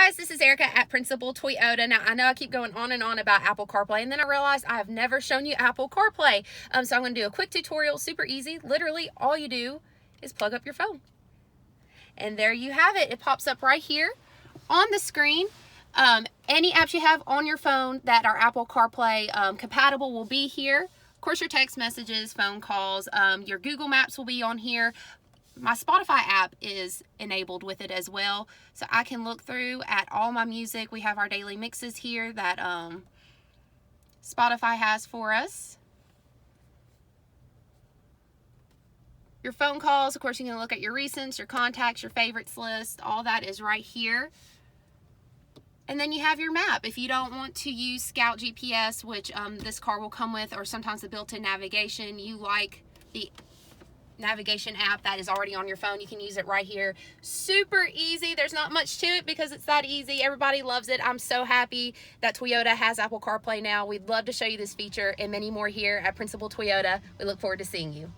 guys, this is Erica at Principal Toyota. Now, I know I keep going on and on about Apple CarPlay, and then I realized I have never shown you Apple CarPlay. So I'm going to do a quick tutorial, super easy. Literally, all you do is plug up your phone. And there you have it. It pops up right here on the screen. Any apps you have on your phone that are Apple CarPlay compatible will be here. Of course, your text messages, phone calls, your Google Maps will be on here. My Spotify app is enabled with it as well, so I can look through at all my music. We have our daily mixes here that Spotify has for us. Your phone calls, of course, you can look at your recents, your contacts, your favorites list. All that is right here. And then you have your map. If you don't want to use Scout GPS, which this car will come with, or sometimes the built-in navigation, you like the navigation app that is already on your phone, you can use it right here. Super easy. There's not much to it because it's that easy. Everybody loves it. I'm so happy that Toyota has Apple CarPlay now. We'd love to show you this feature and many more here at Principal Toyota. We look forward to seeing you.